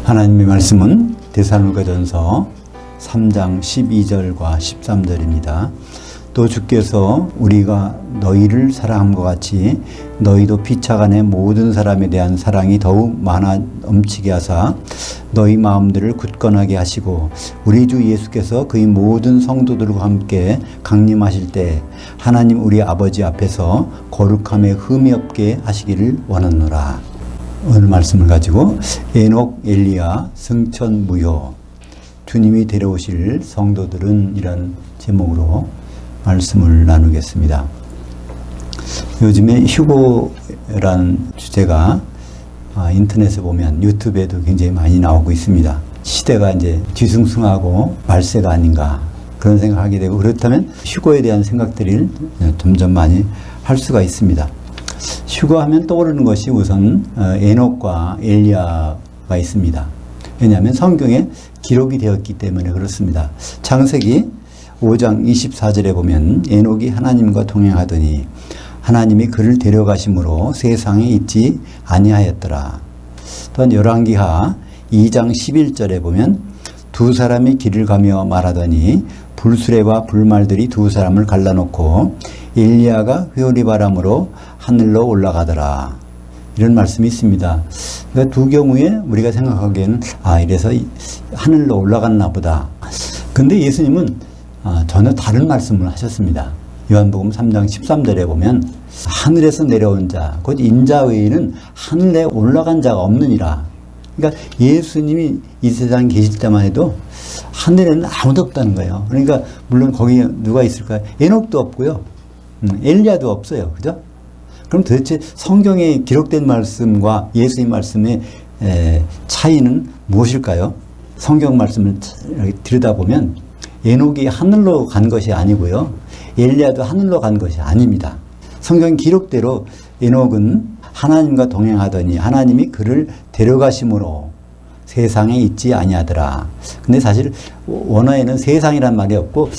하나님의 말씀은 데살로니가전서 3장 12절과 13절입니다. 또 주께서 우리가 너희를 사랑함과 같이 너희도 피차간의 모든 사람에 대한 사랑이 더욱 많아 넘치게 하사 너희 마음들을 굳건하게 하시고 우리 주 예수께서 그의 모든 성도들과 함께 강림하실 때 하나님 우리 아버지 앞에서 거룩함에 흠이 없게 하시기를 원하노라. 오늘 말씀을 가지고 에녹, 엘리야, 승천, 무효, 주님이 데려오실 성도들은 이란 제목으로 말씀을 나누겠습니다. 요즘에 휴고라는 주제가 인터넷에 보면 유튜브에도 굉장히 많이 나오고 있습니다. 시대가 이제 뒤숭숭하고 말세가 아닌가 그런 생각을 하게 되고, 그렇다면 휴고에 대한 생각들을 점점 많이 할 수가 있습니다. 휴거하면 떠오르는 것이 우선 에녹과 엘리야가 있습니다. 왜냐하면 성경에 기록이 되었기 때문에 그렇습니다. 창세기 5장 24절에 보면 에녹이 하나님과 동행하더니 하나님이 그를 데려가심으로 세상에 있지 아니하였더라. 또한 열왕기하 2장 11절에 보면 두 사람이 길을 가며 말하더니 불수레와 불말들이 두 사람을 갈라놓고 엘리야가 회오리 바람으로 하늘로 올라가더라. 이런 말씀이 있습니다. 그러니까 두 경우에 우리가 생각하기에는 이래서 하늘로 올라갔나 보다. 근데 예수님은 전혀 다른 말씀을 하셨습니다. 요한복음 3장 13절에 보면 하늘에서 내려온 자, 곧 인자 외에는 하늘에 올라간 자가 없느니라. 그러니까 예수님이 이 세상에 계실 때만 해도 하늘에는 아무도 없다는 거예요. 그러니까 물론 거기에 누가 있을까요? 에녹도 없고요. 엘리야도 없어요. 그죠? 그럼 도대체 성경에 기록된 말씀과 예수님 말씀의 차이는 무엇일까요? 성경 말씀을 들여다보면 에녹이 하늘로 간 것이 아니고요. 엘리야도 하늘로 간 것이 아닙니다. 성경 기록대로 에녹은 하나님과 동행하더니 하나님이 그를 데려가심으로 세상에 있지 아니하더라. 근데 사실 원어에는 세상이란 말이 없고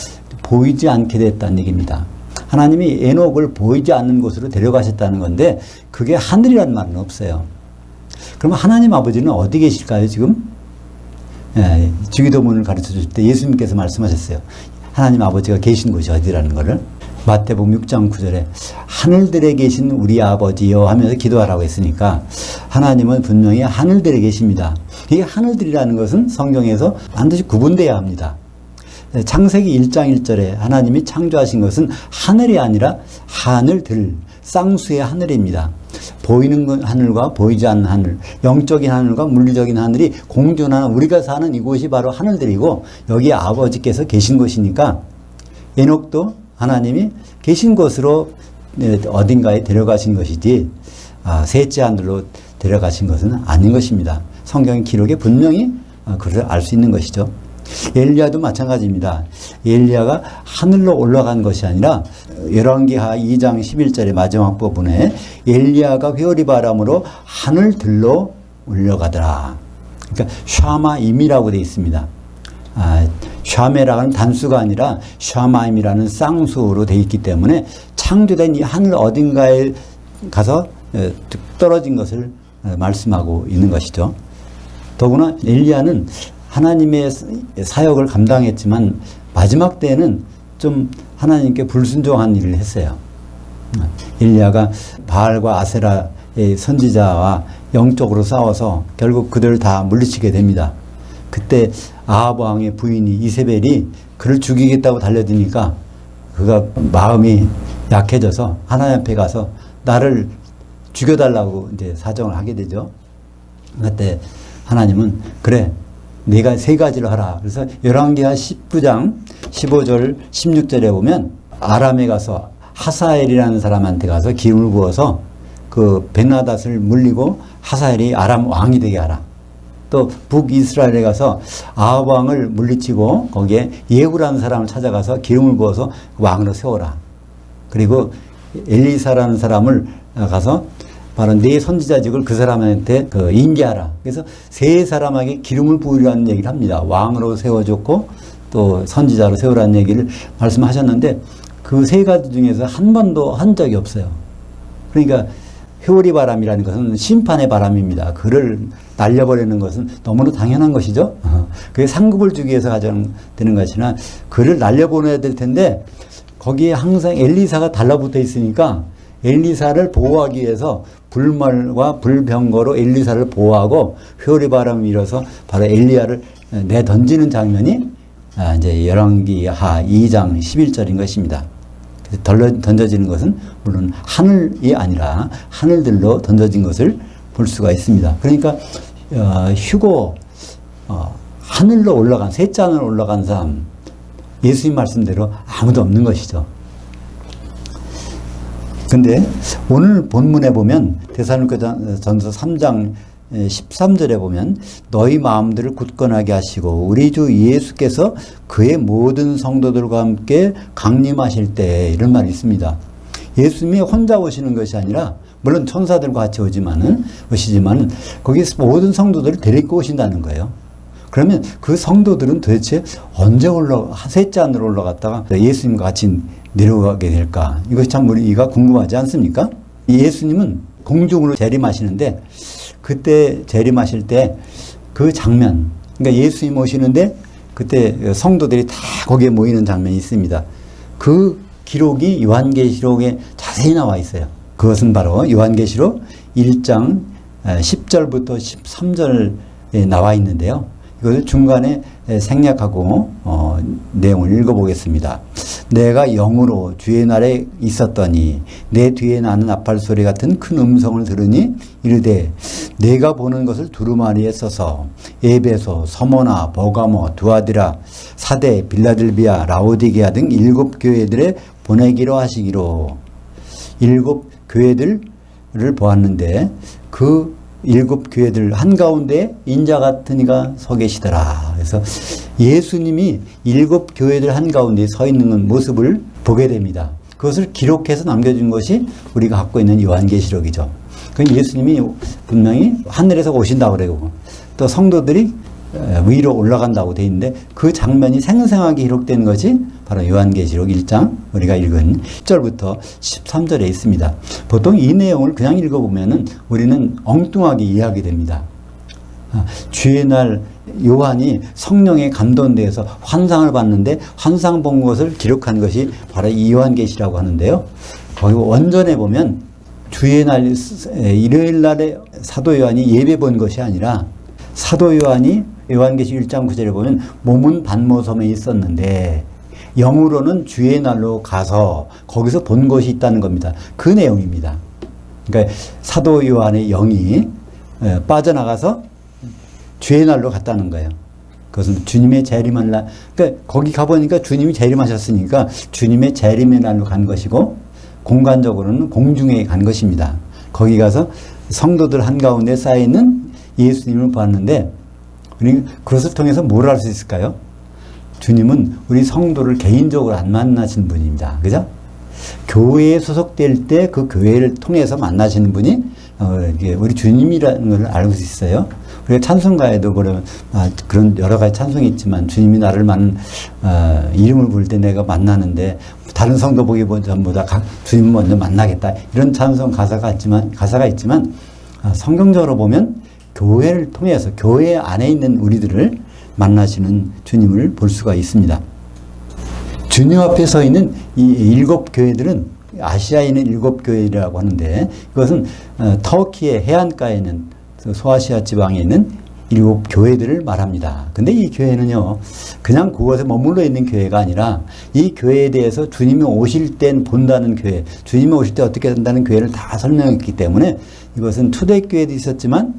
보이지 않게 됐다는 얘기입니다. 하나님이 에녹을 보이지 않는 곳으로 데려가셨다는 건데 그게 하늘이란 말은 없어요. 그러면 하나님 아버지는 어디 계실까요 지금? 주기도문을 가르쳐 줄 때 예수님께서 말씀하셨어요. 하나님 아버지가 계신 곳이 어디라는 거를. 마태복음 6장 9절에 하늘들에 계신 우리 아버지여 하면서 기도하라고 했으니까 하나님은 분명히 하늘들에 계십니다. 이 하늘들이라는 것은 성경에서 반드시 구분되어야 합니다. 창세기 1장 1절에 하나님이 창조하신 것은 하늘이 아니라 하늘들, 쌍수의 하늘입니다. 보이는 하늘과 보이지 않는 하늘, 영적인 하늘과 물리적인 하늘이 공존하는 우리가 사는 이곳이 바로 하늘들이고 여기에 아버지께서 계신 곳이니까 에녹도 하나님이 계신 곳으로 어딘가에 데려가신 것이지 셋째 하늘로 데려가신 것은 아닌 것입니다. 성경 기록에 분명히 그걸 알 수 있는 것이죠. 엘리야도 마찬가지입니다. 엘리야가 하늘로 올라간 것이 아니라 열왕기하 2장 11절의 마지막 부분에 엘리야가 회오리 바람으로 하늘들로 올라가더라. 그러니까 샤마임이라고 되어 있습니다. 샤메라는 단수가 아니라 샤마임이라는 쌍수로 되어 있기 때문에 창조된 이 하늘 어딘가에 가서 떨어진 것을 말씀하고 있는 것이죠. 더구나 엘리야는 하나님의 사역을 감당했지만 마지막 때에는 좀 하나님께 불순종한 일을 했어요. 엘리야가 바알과 아세라의 선지자와 영적으로 싸워서 결국 그들을 다 물리치게 됩니다. 그때 아합 왕의 부인이 이세벨이 그를 죽이겠다고 달려드니까 그가 마음이 약해져서 하나님 앞에 가서 나를 죽여달라고 이제 사정을 하게 되죠. 그때 하나님은 그래 네가 세 가지를 하라. 그래서 열왕기하 19장 15절 16절에 보면 아람에 가서 하사엘이라는 사람한테 가서 기름을 부어서 그 벤하닷을 물리고 하사엘이 아람 왕이 되게 하라. 또 북이스라엘에 가서 아합 왕을 물리치고 거기에 예후라는 사람을 찾아가서 기름을 부어서 왕으로 세워라. 그리고 엘리사라는 사람을 가서 바로 네 선지자직을 그 사람한테 인계하라. 그래서 세 사람에게 기름을 부으라는 얘기를 합니다. 왕으로 세워줬고 또 선지자로 세우라는 얘기를 말씀하셨는데 그 세 가지 중에서 한 번도 한 적이 없어요. 그러니까 회오리 바람이라는 것은 심판의 바람입니다. 그를 날려버리는 것은 너무나 당연한 것이죠. 그게 상급을 주기 위해서 가정되는 것이나 그를 날려보내야 될 텐데 거기에 항상 엘리사가 달라붙어 있으니까 엘리사를 보호하기 위해서 불말과 불병거로 엘리사를 보호하고 회오리 바람을 밀어서 바로 엘리야를 내던지는 장면이 이제 열왕기하 2장 11절인 것입니다. 던져지는 것은 물론 하늘이 아니라 하늘들로 던져진 것을 볼 수가 있습니다. 그러니까 휴고 하늘로 올라간 셋째 하늘로 올라간 사람 예수님 말씀대로 아무도 없는 것이죠. 근데 오늘 본문에 보면 데살로니가전서 3장 13절에 보면 너희 마음들을 굳건하게 하시고 우리 주 예수께서 그의 모든 성도들과 함께 강림하실 때 이런 말이 있습니다. 예수님이 혼자 오시는 것이 아니라 물론 천사들과 같이 오시지만 거기 모든 성도들을 데리고 오신다는 거예요. 그러면 그 성도들은 도대체 언제 셋째 하늘로 올라갔다가 예수님과 같이 내려가게 될까? 이것이 참 우리가 궁금하지 않습니까? 예수님은 공중으로 재림하시는데 그때 재림하실 때 그 장면, 그러니까 예수님 오시는데 그때 성도들이 다 거기에 모이는 장면이 있습니다. 그 기록이 요한계시록에 자세히 나와 있어요. 그것은 바로 요한계시록 1장 10절부터 13절에 나와 있는데요. 이것을 중간에 생략하고 내용을 읽어보겠습니다. 내가 영으로 주의 날에 있었더니 내 뒤에 나는 나팔 소리 같은 큰 음성을 들으니 이르되 내가 보는 것을 두루마리에 써서 에베소, 서모나, 버가모, 두아디라, 사데, 빌라델비아, 라오디게아 등 7 교회들에 보내기로 하시기로. 7 교회들을 보았는데 그 7 교회들 한가운데 인자 같은 이가 서 계시더라. 그래서 예수님이 7 교회들 한가운데 서 있는 모습을 보게 됩니다. 그것을 기록해서 남겨준 것이 우리가 갖고 있는 요한계시록이죠. 그 예수님이 분명히 하늘에서 오신다고 그러고 또 성도들이 위로 올라간다고 되어 있는데 그 장면이 생생하게 기록된 것이 바로 요한계시록 1장 우리가 읽은 10절부터 13절에 있습니다. 보통 이 내용을 그냥 읽어보면 우리는 엉뚱하게 이해하게 됩니다. 주의 날 요한이 성령에 감동돼서 환상을 봤는데 환상 본 것을 기록한 것이 바로 이 요한계시라고 하는데요. 거기 원전에 보면 주의 날 일요일 날에 사도 요한이 예배 본 것이 아니라 사도 요한이 요한계시 1장 9절에 보면 몸은 반모섬에 있었는데 영으로는 주의 날로 가서 거기서 본 것이 있다는 겁니다. 그 내용입니다. 그러니까 사도 요한의 영이 빠져나가서 주의 날로 갔다는 거예요. 그것은 주님의 재림할 날, 그러니까 거기 가보니까 주님이 재림하셨으니까 주님의 재림의 날로 간 것이고 공간적으로는 공중에 간 것입니다. 거기 가서 성도들 한가운데 쌓여있는 예수님을 보았는데 우리 그것을 통해서 뭘 알 수 있을까요? 주님은 우리 성도를 개인적으로 안 만나신 분입니다. 그죠? 교회에 소속될 때 그 교회를 통해서 만나시는 분이 우리 주님이라는 걸 알고 있어요. 우리가 찬송가에도 그런 여러 가지 찬송이 있지만 주님이 나를 이름을 부를 때 내가 만나는데 다른 성도 보기 전보다 주님 먼저 만나겠다. 이런 찬송 가사가 있지만 성경적으로 보면 교회를 통해서 교회 안에 있는 우리들을 만나시는 주님을 볼 수가 있습니다. 주님 앞에 서 있는 이 7 교회들은 아시아에 있는 7 교회라고 하는데 이것은 터키의 해안가에 있는 소아시아 지방에 있는 7 교회들을 말합니다. 근데 이 교회는요, 그냥 그곳에 머물러 있는 교회가 아니라 이 교회에 대해서 주님이 오실 땐 본다는 교회, 주님이 오실 때 어떻게 된다는 교회를 다 설명했기 때문에 이것은 초대교회도 있었지만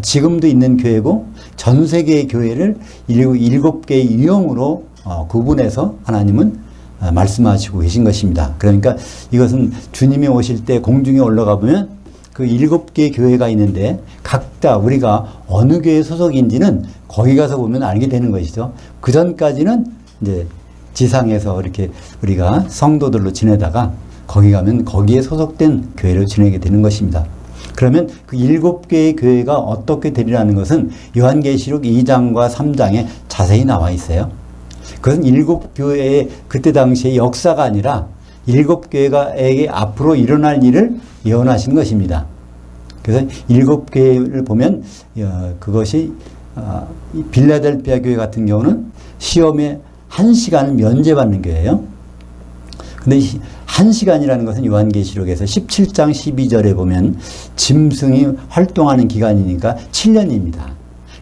지금도 있는 교회고 전 세계의 교회를 7개의 유형으로 구분해서 하나님은 말씀하시고 계신 것입니다. 그러니까 이것은 주님이 오실 때 공중에 올라가 보면 그 7개의 교회가 있는데 각자 우리가 어느 교회 소속인지는 거기 가서 보면 알게 되는 것이죠. 그 전까지는 이제 지상에서 이렇게 우리가 성도들로 지내다가 거기 가면 거기에 소속된 교회로 지내게 되는 것입니다. 그러면 그 7개의 교회가 어떻게 되리라는 것은 요한계시록 2장과 3장에 자세히 나와 있어요. 그것은 7 교회의 그때 당시의 역사가 아니라 7 교회가에게 앞으로 일어날 일을 예언하신 것입니다. 그래서 7교회를 보면 그것이 빌라델피아 교회 같은 경우는 시험에 1시간을 면제받는 교회예요. 근데 1시간이라는 것은 요한계시록에서 17장 12절에 보면 짐승이 활동하는 기간이니까 7년입니다.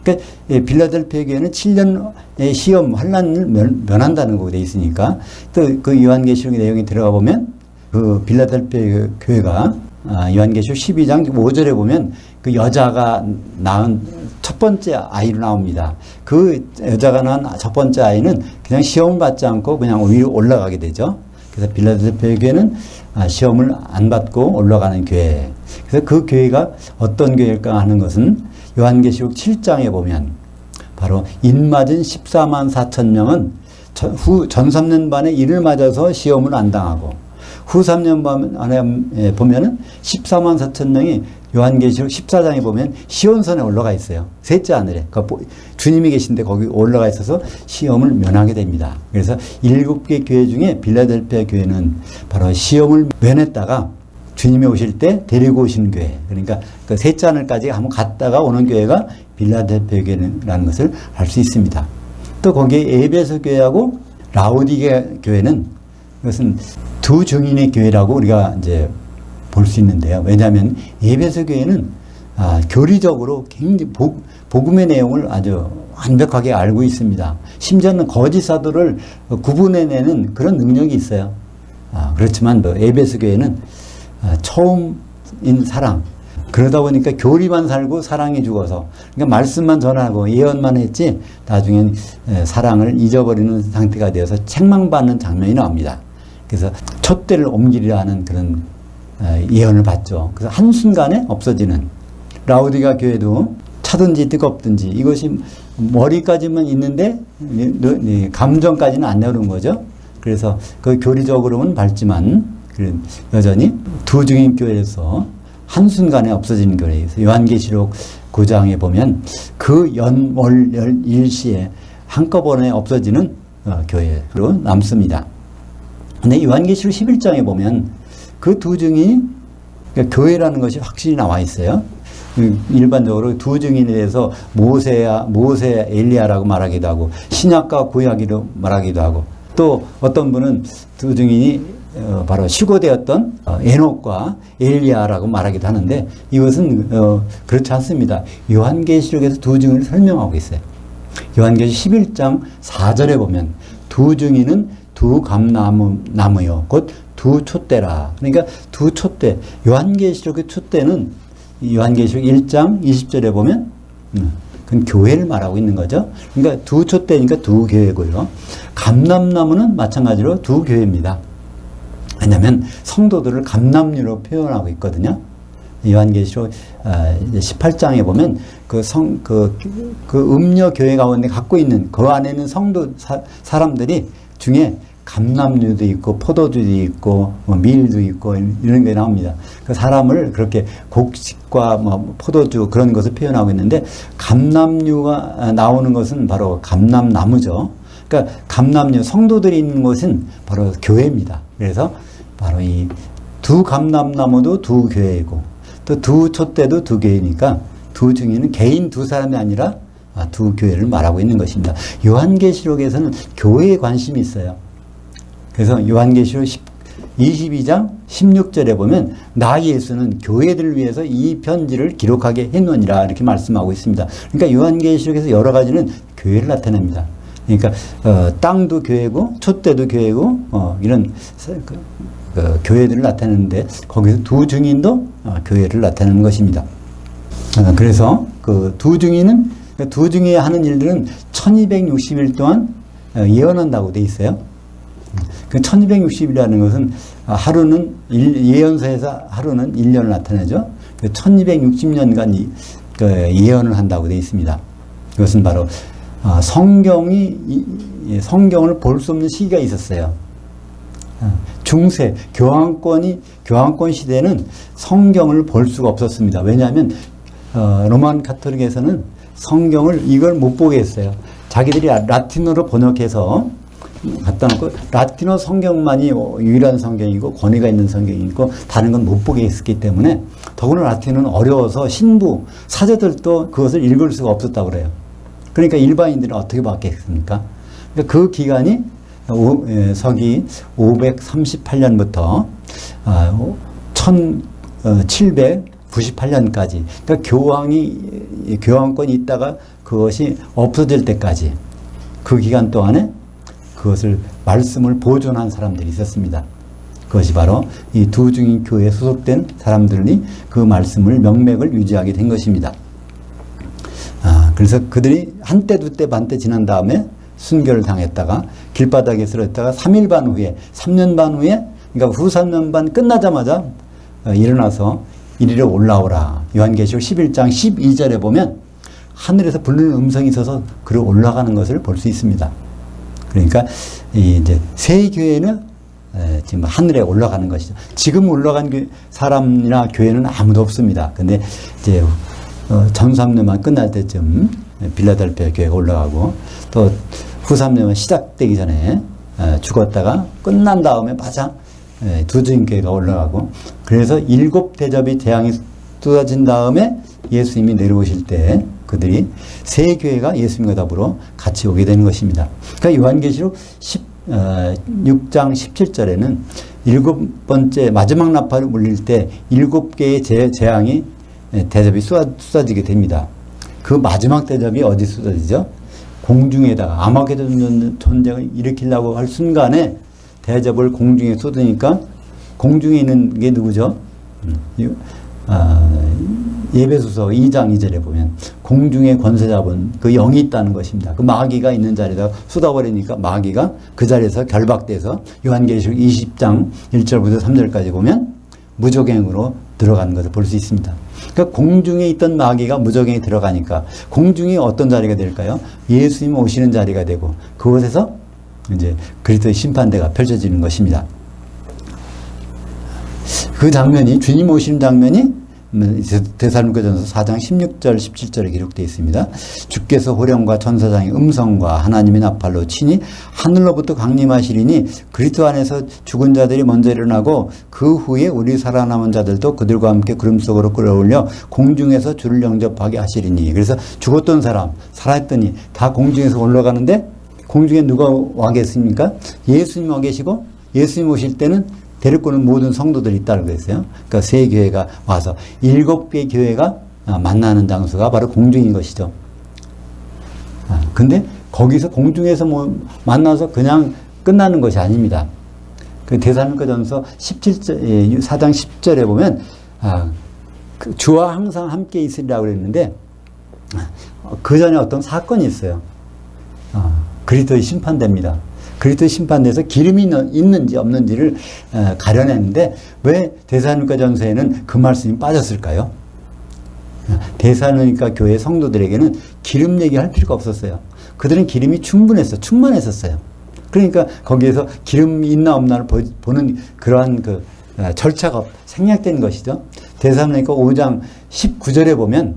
그러니까 빌라델피아 교회는 7년의 시험 환난을 면한다는 거고 돼 있으니까 또 그 요한계시록의 내용이 들어가 보면 그 빌라델피아 교회가 요한계시록 12장 5절에 보면 그 여자가 낳은 첫 번째 아이로 나옵니다. 그 여자가 낳은 첫 번째 아이는 그냥 시험을 받지 않고 그냥 위로 올라가게 되죠. 그래서 빌라델피아 교회는 시험을 안 받고 올라가는 교회. 그래서 그 교회가 어떤 교회일까 하는 것은 요한계시록 7장에 보면 바로 인맞은 14만 4천 명은 후 전 3년 반에 이를 맞아서 시험을 안 당하고 후 3년 반에 보면은 14만 4천 명이 요한계시록 14장에 보면 시온산에 올라가 있어요. 셋째 하늘에. 주님이 계신데 거기 올라가 있어서 시험을 면하게 됩니다. 그래서 7개 교회 중에 빌라델피아 교회는 바로 시험을 면했다가 주님이 오실 때 데리고 오시는 교회. 그러니까 그 셋째 하늘까지 한번 갔다가 오는 교회가 빌라델피아 교회라는 것을 알 수 있습니다. 또 거기에 에베소 교회하고 라오디게 교회는 이것은 두 증인의 교회라고 우리가 이제 볼 수 있는데요. 왜냐하면 에베소 교회는 교리적으로 굉장히 복음의 내용을 아주 완벽하게 알고 있습니다. 심지어는 거짓 사도를 구분해내는 그런 능력이 있어요. 그렇지만 에베소 교회는 처음인 사랑. 그러다 보니까 교리만 살고 사랑이 죽어서 그러니까 말씀만 전하고 예언만 했지 나중엔 사랑을 잊어버리는 상태가 되어서 책망받는 장면이 나옵니다. 그래서 촛대를 옮기려 하는 그런 예언을 받죠. 그래서 한순간에 없어지는 라오디가 교회도 차든지 뜨겁든지 이것이 머리까지만 있는데 감정까지는 안 내려오는 거죠. 그래서 그 교리적으로는 밝지만 여전히 두 증인 교회에서 한순간에 없어지는 교회에서 요한계시록 9장에 보면 그 연월 일시에 한꺼번에 없어지는 교회로 남습니다. 근데 요한계시록 11장에 보면 그 두 증인이 그러니까 교회라는 것이 확실히 나와 있어요. 일반적으로 두 증인에 대해서 모세, 엘리야라고 말하기도 하고 신약과 구약이라고 말하기도 하고 또 어떤 분은 두 증인이 바로 휴거되었던 에녹과 엘리야라고 말하기도 하는데 이것은 그렇지 않습니다. 요한계시록에서 두 증인을 설명하고 있어요. 요한계시록 11장 4절에 보면 두 증인은 두 감나무요 곧 두 촛대라. 그러니까 두 촛대. 요한계시록의 촛대는 요한계시록 1장 20절에 보면 그건 교회를 말하고 있는 거죠. 그러니까 두 촛대니까 두 교회고요. 감람나무는 마찬가지로 두 교회입니다. 왜냐하면 성도들을 감람류로 표현하고 있거든요. 요한계시록 18장에 보면 그 음료 교회 가운데 갖고 있는 그 안에는 성도 사람들이 중에 감람류도 있고 포도주도 있고 밀도 있고 이런 게 나옵니다. 그 사람을 그렇게 곡식과 포도주 그런 것을 표현하고 있는데 감람류가 나오는 것은 바로 감람나무죠. 그러니까 감람류 성도들이 있는 곳은 바로 교회입니다. 그래서 바로 이 두 감람나무도 두 교회이고 또 두 촛대도 두 교회니까 두 증인은 개인 두 사람이 아니라 두 교회를 말하고 있는 것입니다. 요한계시록에서는 교회에 관심이 있어요. 그래서 요한계시록 22장 16절에 보면 나 예수는 교회들을 위해서 이 편지를 기록하게 했노니라 이렇게 말씀하고 있습니다. 그러니까 요한계시록에서 여러 가지는 교회를 나타냅니다. 그러니까 땅도 교회고 촛대도 교회고 이런 교회들을 나타내는데 거기서 두 증인도 교회를 나타내는 것입니다. 그래서 그 두 증인은 두 증인이 하는 일들은 1260일 동안 예언한다고 돼 있어요. 그 1260이라는 것은 하루는 예언서에서 하루는 1년을 나타내죠. 그 1260년간 예언을 한다고 되어 있습니다. 이것은 바로 성경을 볼 수 없는 시기가 있었어요. 중세 교황권 시대는 성경을 볼 수가 없었습니다. 왜냐하면 로만 카톨릭에서는 성경을 이걸 못 보게 했어요. 자기들이 라틴어로 번역해서 갖다 놓고 라틴어 성경만이 유일한 성경이고 권위가 있는 성경이고 다른 건 못 보게 했기 때문에 더구나 라틴어는 어려워서 신부, 사제들도 그것을 읽을 수가 없었다고 그래요. 그러니까 일반인들은 어떻게 받겠습니까? 그러니까 그 기간이 서기 538년부터 1798년까지 그러니까 교황권이 있다가 그것이 없어질 때까지 그 기간 동안에 그것을 말씀을 보존한 사람들이 있었습니다. 그것이 바로 이 두중인 교회에 소속된 사람들이 그 말씀을 명맥을 유지하게 된 것입니다. 그래서 그들이 한때 두때 반때 지난 다음에 순교를 당했다가 길바닥에 쓰러졌다가 3일 반 후에 3년 반 후에 그러니까 후 3년 반 끝나자마자 일어나서 이리로 올라오라. 요한계시록 11장 12절에 보면 하늘에서 부르는 음성이 있어서 그로 올라가는 것을 볼 수 있습니다. 그러니까 이제 새 교회는 지금 하늘에 올라가는 것이죠. 지금 올라간 사람이나 교회는 아무도 없습니다. 근데 이제 전 3년만 끝날 때쯤 빌라델피아 교회가 올라가고 또 후 3년만 시작되기 전에 죽었다가 끝난 다음에 마장 두주인 교회가 올라가고 그래서 7 대접이 재앙이 쏟아진 다음에 예수님이 내려오실 때 그들이 새 교회가 예수님과 더불어 같이 오게 되는 것입니다. 그러니까 요한계시록 6장 17절에는 7번째 마지막 나팔을 울릴 때 7개의 재앙이 대접이 쏟아지게 됩니다. 그 마지막 대접이 어디 쏟아지죠? 공중에다가 아마게돈 전쟁을 일으키려고 할 순간에 대접을 공중에 쏟으니까 공중에 있는 게 누구죠? 예배소서 2장 2절에 보면 공중에 권세 잡은 그 영이 있다는 것입니다. 그 마귀가 있는 자리에다 쏟아버리니까 마귀가 그 자리에서 결박돼서 요한계시록 20장 1절부터 3절까지 보면 무저갱으로 들어가는 것을 볼 수 있습니다. 그러니까 공중에 있던 마귀가 무저갱에 들어가니까 공중이 어떤 자리가 될까요? 예수님 오시는 자리가 되고 그곳에서 이제 그리스도의 심판대가 펼쳐지는 것입니다. 그 장면이 주님 오시는 장면이 데살로니가전서 4장 16절 17절에 기록되어 있습니다. 주께서 호령과 천사장의 음성과 하나님의 나팔로 치니 하늘로부터 강림하시리니 그리스도 안에서 죽은 자들이 먼저 일어나고 그 후에 우리 살아남은 자들도 그들과 함께 구름 속으로 끌어올려 공중에서 주를 영접하게 하시리니. 그래서 죽었던 사람 살아있더니 다 공중에서 올라가는데 공중에 누가 와 계십니까? 예수님 와 계시고 예수님 오실 때는 데리고 오는 모든 성도들이 있다고 그랬어요. 그러니까 세 교회가 와서 7개 교회가 만나는 장소가 바로 공중인 것이죠. 근데 거기서 공중에서 만나서 그냥 끝나는 것이 아닙니다. 그 데살로니가전서 17절, 4장 10절에 보면 주와 항상 함께 있으리라고 그랬는데 그 전에 어떤 사건이 있어요. 그리스도의 심판대입니다. 그리스도의 심판대에서 기름이 있는지 없는지를 가려냈는데 왜 데살로니가전서에는 그 말씀이 빠졌을까요? 데살로니가 교회 성도들에게는 기름 얘기할 필요가 없었어요. 그들은 기름이 충만했었어요. 그러니까 거기에서 기름이 있나 없나를 보는 그러한 그 절차가 생략된 것이죠. 데살로니가 5장 19절에 보면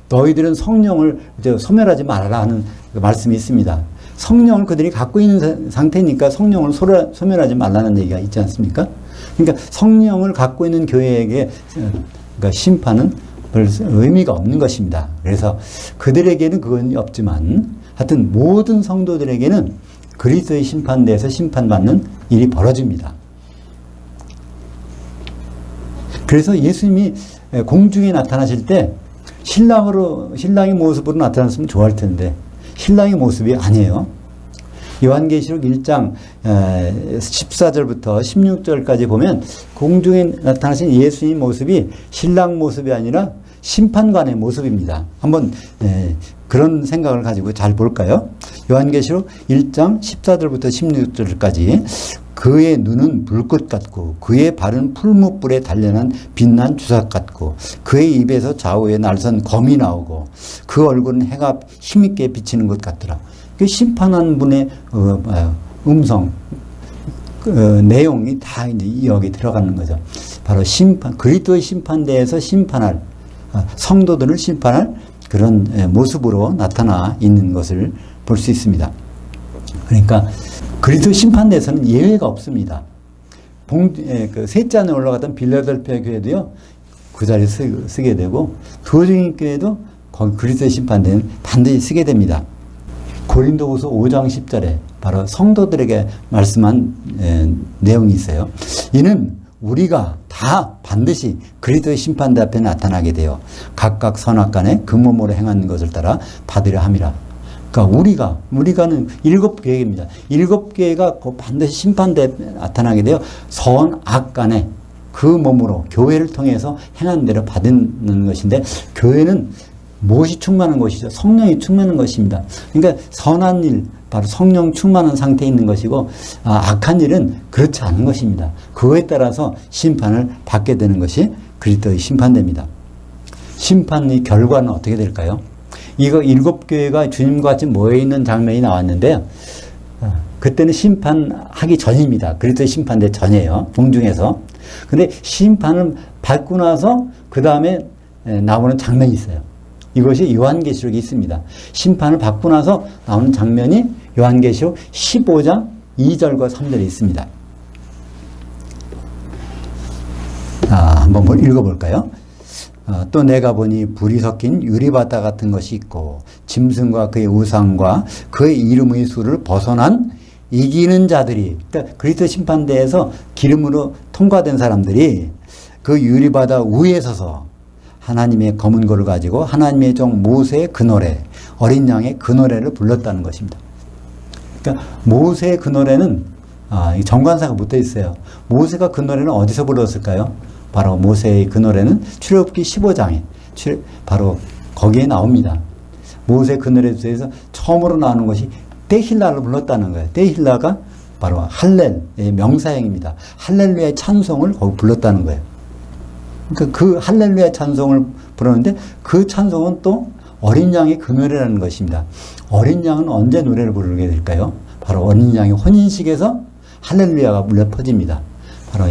너희들은 성령을 소멸하지 말아라 하는 그 말씀이 있습니다. 성령을 그들이 갖고 있는 상태니까 성령을 소멸하지 말라는 얘기가 있지 않습니까? 그러니까 성령을 갖고 있는 교회에게 그러니까 심판은 별 의미가 없는 것입니다. 그래서 그들에게는 그건 없지만 하여튼 모든 성도들에게는 그리스도의 심판대에서 심판받는 일이 벌어집니다. 그래서 예수님이 공중에 나타나실 때 신랑의 모습으로 나타났으면 좋아할 텐데 신랑의 모습이 아니에요. 요한계시록 1장 14절부터 16절까지 보면 공중에 나타나신 예수님 모습이 신랑 모습이 아니라 심판관의 모습입니다. 한번 그런 생각을 가지고 잘 볼까요? 요한계시록 1장 14절부터 16절까지 그의 눈은 불꽃 같고 그의 발은 풀무불에 단련한 빛난 주삭 같고 그의 입에서 좌우에 날선 검이 나오고 그 얼굴은 해가 힘있게 비치는 것 같더라. 그 심판한 분의 음성, 내용이 다 이제 여기 들어가는 거죠. 바로 그리스도의 심판대에서 심판할 성도들을 심판할 그런 모습으로 나타나 있는 것을 볼 수 있습니다. 그러니까 그리스도 심판대에서는 예외가 없습니다. 그 셋째 안에 올라갔던 빌라델피아 교회도요, 그 자리에 쓰게 되고, 도중인 교회도 거기 그리스도의 심판대는 반드시 쓰게 됩니다. 고린도후서 5장 10절에 바로 성도들에게 말씀한 내용이 있어요. 이는 우리가 다 반드시 그리스도의 심판대 앞에 나타나게 되어 각각 선악간에 그 몸으로 행하는 것을 따라 받으려 함이라. 그러니까 우리가는 7교회입니다. 7교회가 반드시 심판대에 나타나게 되어 선악간에 그 몸으로 교회를 통해서 행한 대로 받는 것인데, 교회는 무엇이 충만한 것이죠? 성령이 충만한 것입니다. 그러니까 선한 일, 바로 성령 충만한 상태에 있는 것이고, 악한 일은 그렇지 않은 것입니다. 그거에 따라서 심판을 받게 되는 것이 그리스도의 심판대입니다. 심판의 결과는 어떻게 될까요? 이거 7교회가 주님과 같이 모여있는 장면이 나왔는데요. 그때는 심판하기 전입니다. 그리스도의 심판대 전이에요. 공중에서. 근데 심판을 받고 나서 그 다음에 나오는 장면이 있어요. 이것이 요한계시록에 있습니다. 심판을 받고 나서 나오는 장면이 요한계시록 15장 2절과 3절에 있습니다. 한번 읽어볼까요? 또 내가 보니 불이 섞인 유리바다 같은 것이 있고 짐승과 그의 우상과 그의 이름의 수를 벗어난 이기는 자들이, 그러니까 그리스도 심판대에서 기름으로 통과된 사람들이 그 유리바다 위에 서서 하나님의 검은 고를 가지고 하나님의 종 모세의 그 노래, 어린 양의 그 노래를 불렀다는 것입니다. 그러니까 모세의 그 노래는 정관사가 묻어 있어요. 모세가 그 노래는 어디서 불렀을까요? 바로 모세의 그 노래는 출애굽기 15장에 바로 거기에 나옵니다. 모세 그 노래에서 처음으로 나오는 것이 데힐라를 불렀다는 거예요. 데힐라가 바로 할렐의 명사형입니다. 할렐루야의 찬송을 거기 불렀다는 거예요. 그러니까 그 할렐루야 찬송을 부르는데 그 찬송은 또 어린 양의 그 노래라는 것입니다. 어린 양은 언제 노래를 부르게 될까요? 바로 어린 양의 혼인식에서 할렐루야가 울려 퍼집니다. 바로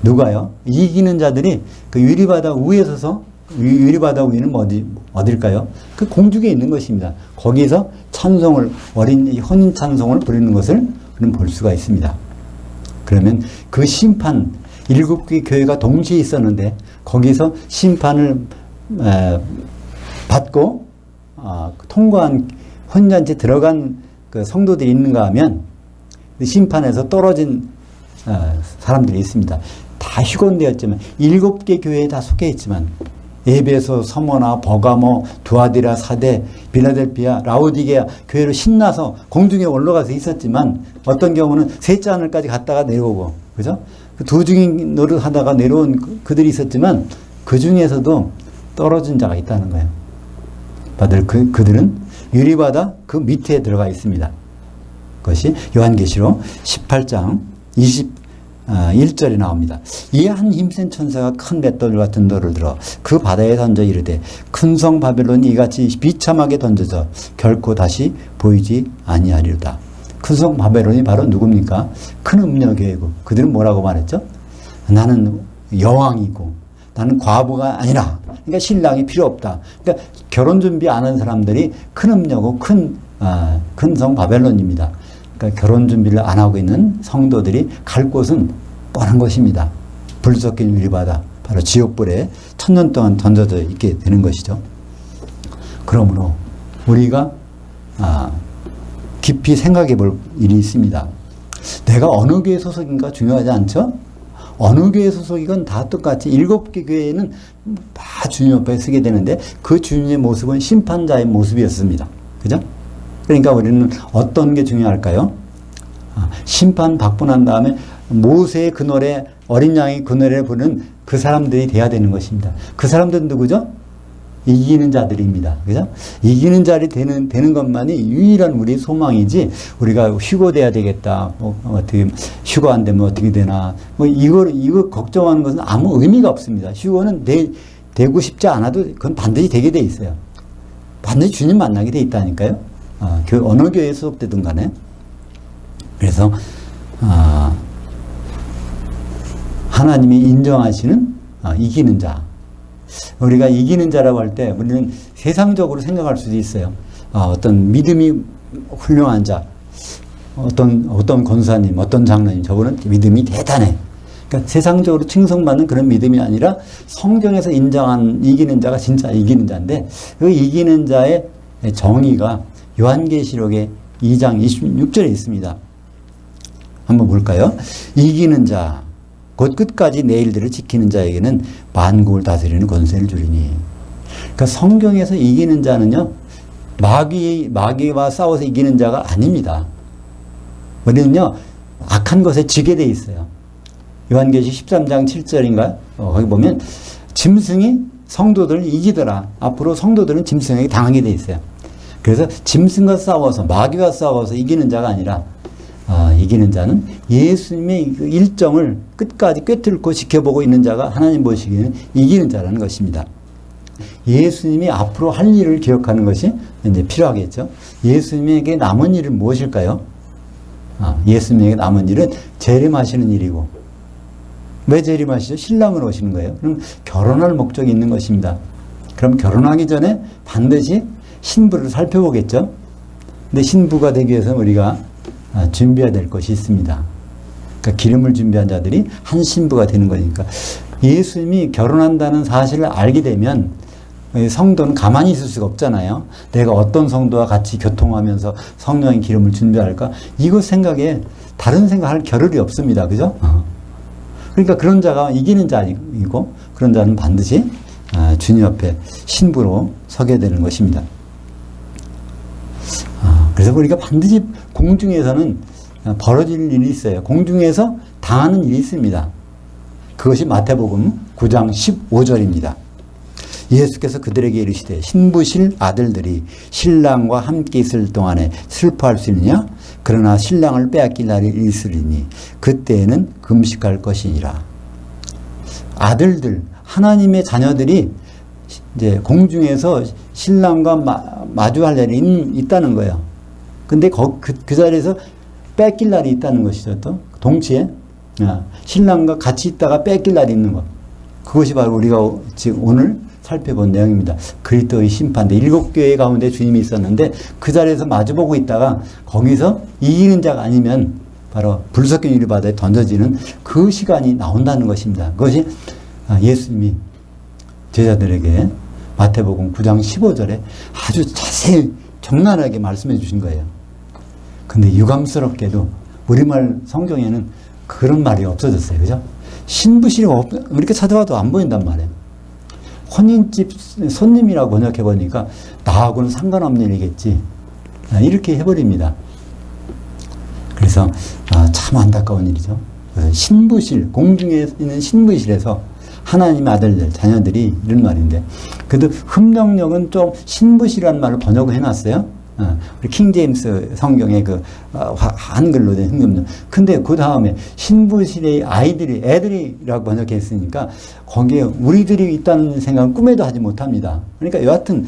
누가요? 이기는 자들이 그 유리바다 위에 서서, 유리바다 위는 어딜까요? 그 공중에 있는 것입니다. 거기서 찬송을, 혼인 찬송을 부르는 것을 우리는 볼 수가 있습니다. 그러면 그 심판, 7개 교회가 동시에 있었는데 거기서 심판을 받고 통과한 혼인잔치에 들어간 그 성도들이 있는가 하면 심판에서 떨어진 사람들이 있습니다. 다 휴건되었지만 7개 교회에 다 속해 있지만 에베소, 서머나, 버가모, 두아디라, 사대, 빌라델피아, 라오디게아 교회로 신나서 공중에 올라가서 있었지만 어떤 경우는 셋째 하늘까지 갔다가 내려오고, 그죠? 그 도중인 노릇 하다가 내려온 그들이 있었지만 그 중에서도 떨어진 자가 있다는 거예요. 그들은 유리바다 그 밑에 들어가 있습니다. 그것이 요한계시록 18장 21절에 나옵니다. 이에 한 힘센 천사가 큰 맷돌 같은 돌을 들어 그 바다에 던져 이르되 큰 성 바벨론이 이같이 비참하게 던져져 결코 다시 보이지 아니하리로다. 큰 성 바벨론이 바로 누굽니까? 큰 음녀교회고, 그들은 뭐라고 말했죠? 나는 여왕이고 나는 과부가 아니라, 그러니까 신랑이 필요 없다. 그러니까 결혼 준비 안 한 사람들이 큰 음녀고 큰 성 바벨론입니다. 그러니까 결혼 준비를 안 하고 있는 성도들이 갈 곳은 뻔한 것입니다. 불 섞인 유리바다, 바로 지옥불에 1000년 동안 던져져 있게 되는 것이죠. 그러므로 우리가 깊이 생각해 볼 일이 있습니다. 내가 어느 교회 소속인가 중요하지 않죠? 어느 교회 소속이건 다 똑같이 7개 교회에는 다 주님 앞에 서게 되는데 그 주님의 모습은 심판자의 모습이었습니다. 그죠? 그러니까 우리는 어떤 게 중요할까요? 심판 받고 난 다음에 모세의 그 노래, 어린 양이 그 노래를 부르는 그 사람들이 돼야 되는 것입니다. 그 사람들은 누구죠? 이기는 자들입니다. 그죠? 이기는 자리 되는 것만이 유일한 우리의 소망이지, 우리가 휴거돼야 되겠다, 어떻게, 휴거 안 되면 어떻게 되나, 이거 걱정하는 것은 아무 의미가 없습니다. 휴거는 되고 싶지 않아도 그건 반드시 되게 돼 있어요. 반드시 주님 만나게 돼 있다니까요. 어느 교회에 소속되든 간에. 그래서, 하나님이 인정하시는 이기는 자. 우리가 이기는 자라고 할 때 우리는 세상적으로 생각할 수도 있어요. 어떤 믿음이 훌륭한 자, 어떤 권사님, 어떤 장로님, 저분은 믿음이 대단해. 그러니까 세상적으로 칭송받는 그런 믿음이 아니라 성경에서 인정한 이기는 자가 진짜 이기는 자인데, 그 이기는 자의 정의가 요한계시록의 2장 26절에 있습니다. 한번 볼까요? 이기는 자, 곧 끝까지 내 일들을 지키는 자에게는 만국을 다스리는 권세를 주리니. 그러니까 성경에서 이기는 자는요, 마귀와 싸워서 이기는 자가 아닙니다. 우리는요, 악한 것에 지게 돼 있어요. 요한계시 13장 7절인가? 거기 보면 짐승이 성도들을 이기더라. 앞으로 성도들은 짐승에게 당하게 돼 있어요. 그래서 짐승과 싸워서, 마귀와 싸워서 이기는 자가 아니라, 이기는 자는 예수님의 그 일정을 끝까지 꿰뚫고 지켜보고 있는 자가 하나님 보시기에는 이기는 자라는 것입니다. 예수님이 앞으로 할 일을 기억하는 것이 이제 필요하겠죠. 예수님에게 남은 일은 무엇일까요? 예수님에게 남은 일은 재림하시는 일이고, 왜 재림하시죠? 신랑으로 오시는 거예요. 그럼 결혼할 목적이 있는 것입니다. 그럼 결혼하기 전에 반드시 신부를 살펴보겠죠. 근데 신부가 되기 위해서 우리가 준비해야 될 것이 있습니다. 그러니까 기름을 준비한 자들이 한 신부가 되는 거니까, 예수님이 결혼한다는 사실을 알게 되면 성도는 가만히 있을 수가 없잖아요. 내가 어떤 성도와 같이 교통하면서 성령의 기름을 준비할까? 이것 생각에 다른 생각할 겨를이 없습니다. 그죠? 그러니까 그런 자가 이기는 자이고, 그런 자는 반드시 주님 앞에 신부로 서게 되는 것입니다. 그래서 우리가 반드시 공중에서는 벌어질 일이 있어요. 공중에서 당하는 일이 있습니다. 그것이 마태복음 9장 15절입니다. 예수께서 그들에게 이르시되 신부실 아들들이 신랑과 함께 있을 동안에 슬퍼할 수 있느냐? 그러나 신랑을 빼앗길 날이 있으리니 그때에는 금식할 것이니라. 아들들, 하나님의 자녀들이 이제 공중에서 신랑과 마주할 날이 있다는 거예요. 근데 그 자리에서 뺏길 날이 있다는 것이죠. 또 동시에 신랑과 같이 있다가 뺏길 날이 있는 것. 그것이 바로 우리가 지금 오늘 살펴본 내용입니다. 그리스도의 심판대 7교회 가운데 주님이 있었는데 그 자리에서 마주보고 있다가 거기서 이기는 자가 아니면 바로 불석경 유리바다에 던져지는 그 시간이 나온다는 것입니다. 그것이 예수님이 제자들에게 마태복음 9장 15절에 아주 자세히 적나라하게 말씀해 주신 거예요. 근데 유감스럽게도 우리말 성경에는 그런 말이 없어졌어요. 그죠? 신부실이 이렇게 찾아봐도 안 보인단 말이에요. 혼인집 손님이라고 번역해 보니까 나하고는 상관없는 일이겠지. 이렇게 해버립니다. 그래서 참 안타까운 일이죠. 신부실, 공중에 있는 신부실에서 하나님의 아들들, 자녀들이 이런 말인데, 그래도 흠령령은 좀 신부실이라는 말을 번역을 해놨어요. 우리 킹제임스 성경의 그 한글로 된 흠령령. 근데 그 다음에 신부실의 애들이라고 번역했으니까 거기에 우리들이 있다는 생각은 꿈에도 하지 못합니다. 그러니까 여하튼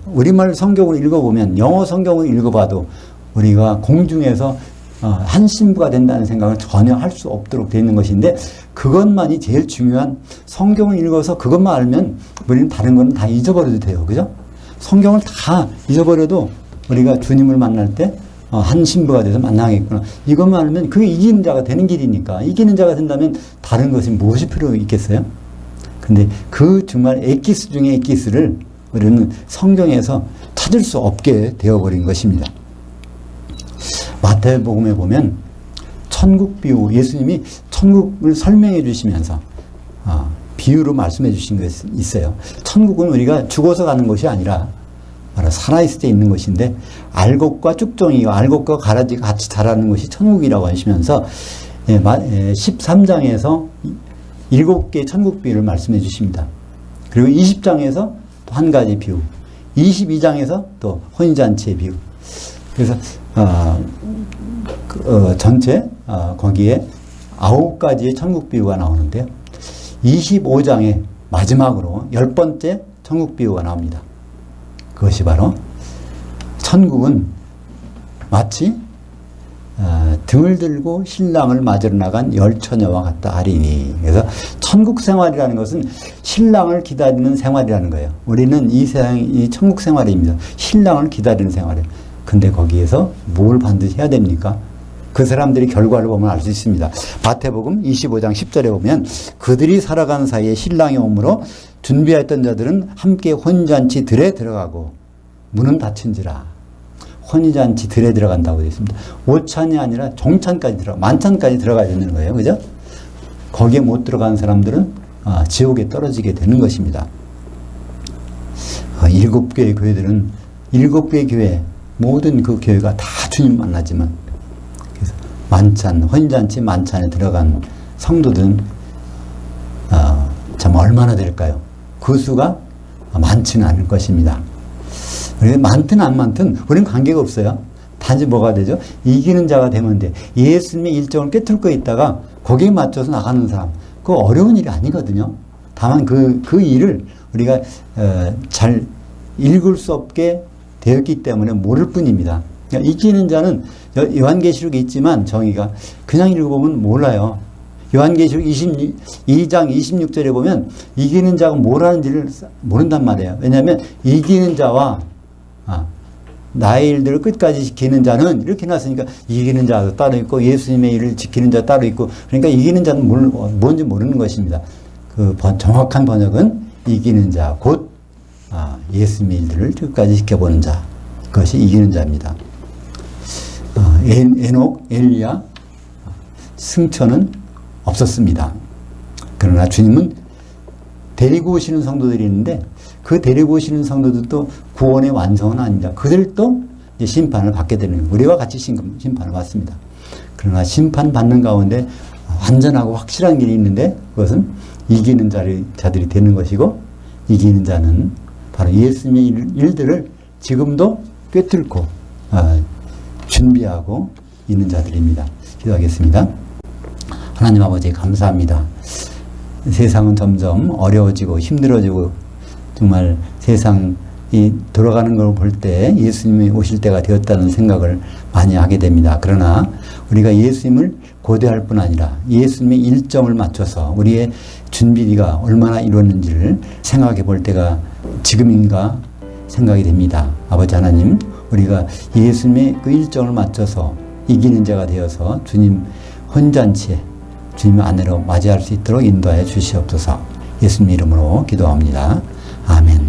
우리말 성경을 읽어보면, 영어 성경을 읽어봐도 우리가 공중에서 한 신부가 된다는 생각을 전혀 할 수 없도록 되어 있는 것인데, 그것만이 제일 중요한, 성경을 읽어서 그것만 알면 우리는 다른 거는 다 잊어버려도 돼요. 그죠? 성경을 다 잊어버려도 우리가 주님을 만날 때 한 신부가 돼서 만나겠구나. 이것만 알면 그게 이기는 자가 되는 길이니까, 이기는 자가 된다면 다른 것이 무엇이 필요 있겠어요? 근데 그 정말 엑기스 중에 엑기스를 우리는 성경에서 찾을 수 없게 되어버린 것입니다. 마태복음에 보면 천국 비유, 예수님이 천국을 설명해 주시면서 비유로 말씀해 주신 것이 있어요. 천국은 우리가 죽어서 가는 것이 아니라 바로 살아있을 때 있는 것인데, 알곡과 쭉종이가, 알곡과 가라지가 같이 자라는 것이 천국이라고 하시면서 13장에서 7개의 천국 비유를 말씀해 주십니다. 그리고 20장에서 또 한 가지 비유, 22장에서 또 혼인잔치의 비유. 그래서 전체 거기에 9가지의 천국 비유가 나오는데요. 25장의 마지막으로 10번째 천국 비유가 나옵니다. 그것이 바로 천국은 마치 등을 들고 신랑을 맞으러 나간 열처녀와 같다 하리니. 그래서 천국 생활이라는 것은 신랑을 기다리는 생활이라는 거예요. 우리는 이 세상이 천국 생활입니다. 신랑을 기다리는 생활이에요. 근데 거기에서 뭘 반드시 해야 됩니까? 그 사람들이 결과를 보면 알 수 있습니다. 마태복음 25장 10절에 보면 그들이 살아가는 사이에 신랑이 오므로 준비했던 자들은 함께 혼인잔치 들에 들어가고 문은 닫힌지라. 혼인잔치 들에 들어간다고 되어 있습니다. 오찬이 아니라 종찬까지 만찬까지 들어가야 되는 거예요. 그죠? 거기에 못 들어간 사람들은 지옥에 떨어지게 되는 것입니다. 7개의 교회들은 7개의 교회 모든 그 교회가 다 주님 만나지만 그래서 만찬, 혼인잔치 만찬에 들어간 성도들은 참 얼마나 될까요? 그 수가 많지는 않을 것입니다. 많든 안 많든 우리는 관계가 없어요. 단지 뭐가 되죠? 이기는 자가 되면 돼. 예수님의 일정을 깨뚫고 있다가 거기에 맞춰서 나가는 사람. 그거 어려운 일이 아니거든요. 다만 그 일을 우리가 잘 읽을 수 없게 되었기 때문에 모를 뿐입니다. 그러니까 이기는 자는 요한계시록에 있지만 정의가 그냥 읽어보면 몰라요. 요한계시록 22장 26절에 보면 이기는 자가 뭘 하는지를 모른단 말이에요. 왜냐하면 이기는 자와 나의 일들을 끝까지 지키는 자는 이렇게 놨으니까 이기는 자도 따로 있고 예수님의 일을 지키는 자 따로 있고 그러니까 이기는 자는 뭔지 모르는 것입니다. 그 정확한 번역은 이기는 자, 곧 예수님의 일들을 끝까지 지켜보는 자, 그것이 이기는 자입니다. 에녹, 엘리야, 승천은 없었습니다. 그러나 주님은 데리고 오시는 성도들이 있는데 그 데리고 오시는 성도들도 구원의 완성은 아닙니다. 그들도 이제 심판을 받게 되는 거예요. 우리와 같이 심판을 받습니다. 그러나 심판받는 가운데 완전하고 확실한 길이 있는데 그것은 이기는 자들이 되는 것이고 이기는 자는 바로 예수님의 일들을 지금도 꿰뚫고 준비하고 있는 자들입니다. 기도하겠습니다. 하나님 아버지 감사합니다. 세상은 점점 어려워지고 힘들어지고 정말 세상이 돌아가는 걸 볼 때 예수님이 오실 때가 되었다는 생각을 많이 하게 됩니다. 그러나 우리가 예수님을 고대할 뿐 아니라 예수님의 일정을 맞춰서 우리의 준비가 얼마나 이루어졌는지를 생각해 볼 때가 지금인가 생각이 됩니다. 아버지 하나님, 우리가 예수님의 그 일정을 맞춰서 이기는 자가 되어서 주님 혼잔치에 주님의 아내로 맞이할 수 있도록 인도하여 주시옵소서. 예수님 이름으로 기도합니다. 아멘.